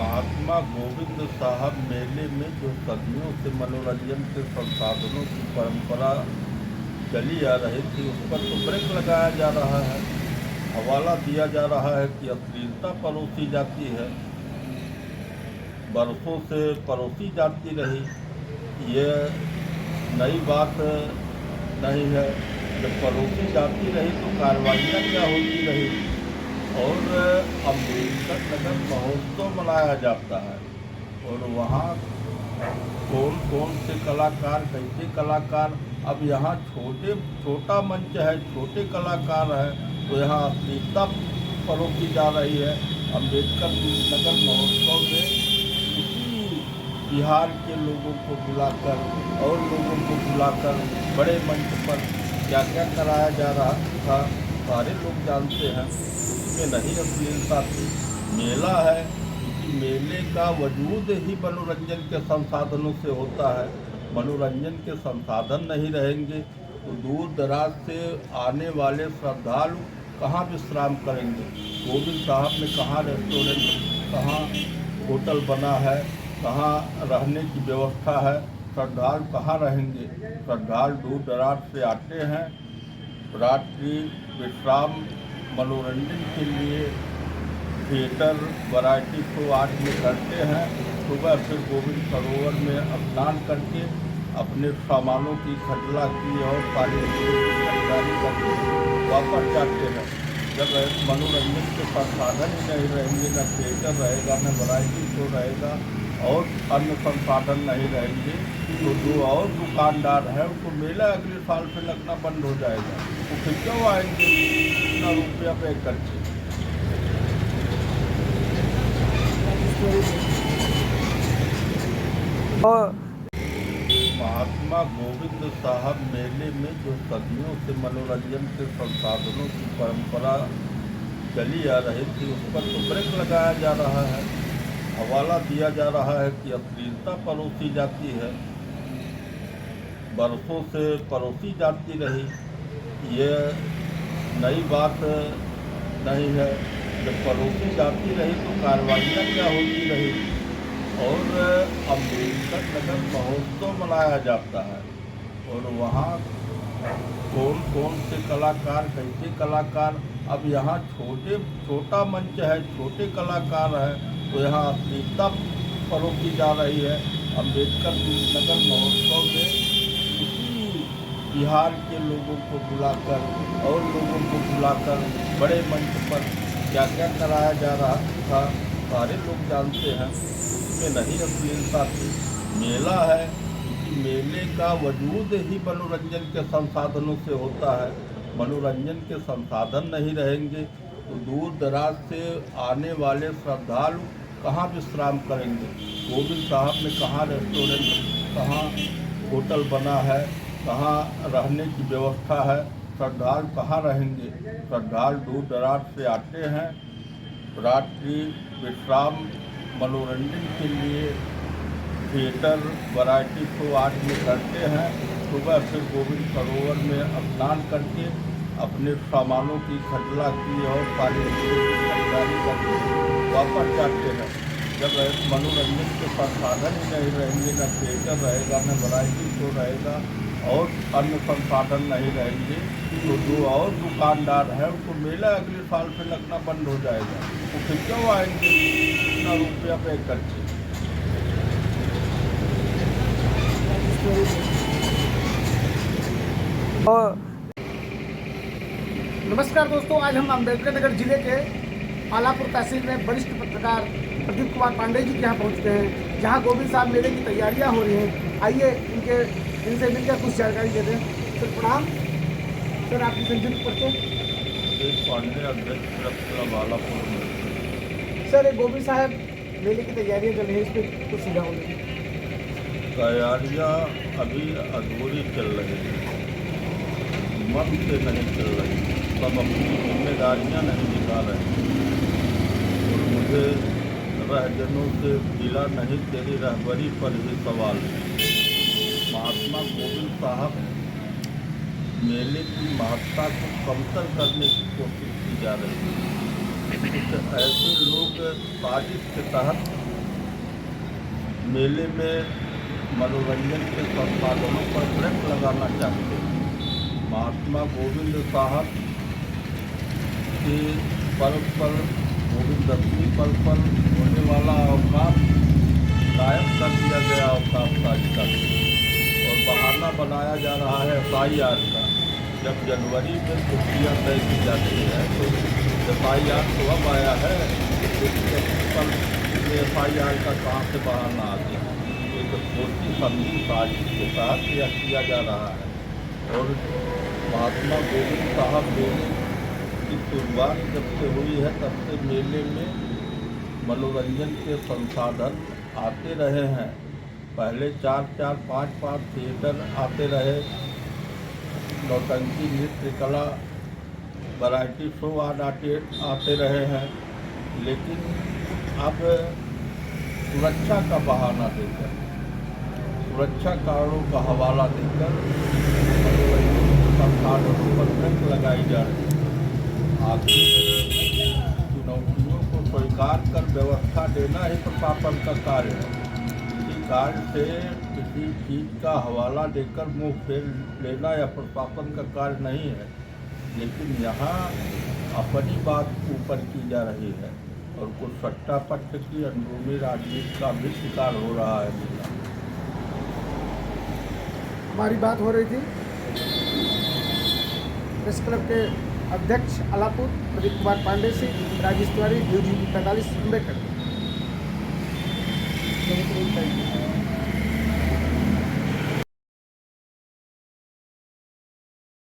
महात्मा गोविंद साहब मेले में जो सदियों से मनोरंजन के संसाधनों की परंपरा चली आ रही थी, उस पर तो ब्रेक लगाया जा रहा है। हवाला दिया जा रहा है कि अश्लीलता परोसी जाती है, बरसों से परोसी जाती रही। ये नई बात नहीं है। जब परोसी जाती रही तो कार्रवाइयाँ क्या होती रही। और अम्बेडकर नगर महोत्सव मनाया जाता है और वहाँ कौन कौन से कलाकार, कैसे कलाकार, अब यहाँ छोटा मंच है, छोटे कलाकार हैं, तो यहाँ अश्लीलता परोसी जा रही है। अम्बेडकर नगर महोत्सव में उसी बिहार के लोगों को बुलाकर और लोगों को बुलाकर बड़े मंच पर क्या क्या कराया जा रहा था, सारे लोग जानते हैं। उसमें नहीं अश्लीलता थी। मेला है, क्योंकि मेले का वजूद ही मनोरंजन के संसाधनों से होता है। मनोरंजन के संसाधन नहीं रहेंगे तो दूर दराज से आने वाले श्रद्धालु कहाँ विश्राम करेंगे। गोविंद साहब में कहाँ रेस्टोरेंट, कहाँ होटल बना है, कहाँ रहने की व्यवस्था है, श्रद्धालु कहाँ रहेंगे। श्रद्धालु दूर दराज से आते हैं, रात्रि विश्राम मनोरंजन के लिए थिएटर वैरायटी शो आदि करते हैं। सुबह फिर गोविंद सरोवर में स्नान करके अपने सामानों की खटला की और सारी खरीदारी करके वापस जाते हैं। जब मनोरंजन के संसाधन ही नहीं रहेंगे, न थिएटर रहेगा, न वैरायटी शो रहेगा और अन्य संसाधन नहीं रहेंगे, तो जो और दुकानदार हैं उनको मेला अगले साल से लगना बंद हो जाएगा। वो फिर क्यों आएंगे इतना रुपया पे करके। महात्मा गोविंद साहब मेले में जो सदियों से मनोरंजन के संसाधनों की परंपरा चली आ रही थी, उस पर तो ब्रेक लगाया जा रहा है। हवाला दिया जा रहा है कि अश्लीलता परोसी जाती है, बरसों से परोसी जाती रही। ये नई बात नहीं है। जब परोसी जाती रही तो कार्रवाइयाँ क्या होती रही। और अम्बेडकर नगर महोत्सव मनाया जाता है और वहाँ कौन कौन से कलाकार, कैसे कलाकार, अब यहाँ छोटा मंच है, छोटे कलाकार हैं, तो यहाँ अश्लीलता परोसी जा रही है। अम्बेडकर नगर महोत्सव में उसी बिहार के लोगों को बुलाकर और लोगों को बुलाकर बड़े मंच पर क्या क्या कराया जा रहा था, सारे लोग जानते हैं। उसमें नहीं अश्लीलता थी। मेला है, क्योंकि मेले का वजूद ही मनोरंजन के संसाधनों से होता है। मनोरंजन के संसाधन नहीं रहेंगे तो दूर दराज से आने वाले श्रद्धालु कहाँ विश्राम करेंगे। गोविंद साहब में कहाँ रेस्टोरेंट, कहाँ होटल बना है, कहाँ रहने की व्यवस्था है, श्रद्धालु कहाँ रहेंगे। श्रद्धालु दूर दराज से आते हैं, रात्रि विश्राम मनोरंजन के लिए थिएटर वैरायटी शो आदि करते हैं। सुबह फिर गोविंद सरोवर में स्नान करके अपने सामानों की खटला की और सारी खरीदारी करके वापस जाते हैं। जब मनोरंजन के संसाधन ही नहीं रहेंगे, न थिएटर रहेगा, न वैरायटी शो रहेगा और अन्य संसाधन नहीं रहेंगे, तो जो और दुकानदार हैं उनको मेला अगले साल से लगना बंद हो जाएगा। वो फिर क्यों आएंगे इतना रुपया पे करके। नमस्कार दोस्तों, आज हम अम्बेडकर नगर जिले के आलापुर तहसील में वरिष्ठ पत्रकार प्रदीप कुमार पांडे जी के यहाँ पहुँच गए हैं, जहाँ गोविंद साहब मेले की तैयारियाँ हो रही हैं। आइए इनसे मिलकर कुछ जानकारी देते हैं। सर प्रणाम। सर आपकी संक्षिप्त परिचय। पांडे, अध्यक्ष आलापुर में। सर ये गोविंद साहब मेले की तैयारियाँ चल रही हैं, इस पर कुछ सुझाव दें। तैयारियाँ अभी अधूरी चल रही हैं, मन से नहीं चल रही, सब अपनी जिम्मेदारियाँ नहीं निभा रहे हैं। और मुझे रहजनों से गिला नहीं, तेरी रहबरी पर ही सवाल है। महात्मा गोविंद साहब मेले की महत्ता को कमतर करने की कोशिश की जा रही है। कुछ ऐसे लोग साजिश के तहत मेले में मनोरंजन के संसाधनों पर ब्रेक लगाना चाहते हैं। महात्मा गोविंद साहब के पर्व पर, गोविंद दशमी पर्व पर होने वाला अवकाश गायब कर दिया गया अवकाश तालिका से, और बहाना बनाया जा रहा है FIR का। जब जनवरी में छुट्टियाँ तय की जाती है तो FIR तो अब आया है, पर FIR का कहाँ से बहाना आ गया? एक छोटी समझी साजिश के तहत यह किया जा रहा है। और महात्मा गोविंद साहब मेले की शुरुआत जब से हुई है तब से मेले में मनोरंजन के संसाधन आते रहे हैं। पहले 4-4, 5-5 थिएटर आते रहे, नौटंकी, नृत्य कला, वैरायटी शो आते रहे हैं। लेकिन अब सुरक्षा का बहाना देकर, सुरक्षा कारणों का हवाला देकर मनोरंजन के संसाधनों पर ब्रेक लगाई जा रही है। आखिर चुनौतियों को स्वीकार कर व्यवस्था देना ही प्रशासन का कार्य है। किसी कार्य से किसी चीज़ का हवाला देकर मुँह फेर लेना या प्रशासन का कार्य नहीं है। लेकिन यहाँ अपनी बात ऊपर की जा रही है और कुछ सट्टा पक्ष की अंदरूनी राजनीति का भी शिकार हो रहा है मेला। हमारी बात हो रही थी प्रेस क्लब के अध्यक्ष आलापुर प्रदीप कुमार पांडे से। राजेश तिवारी, न्यूज़ 45 अम्बेडकर।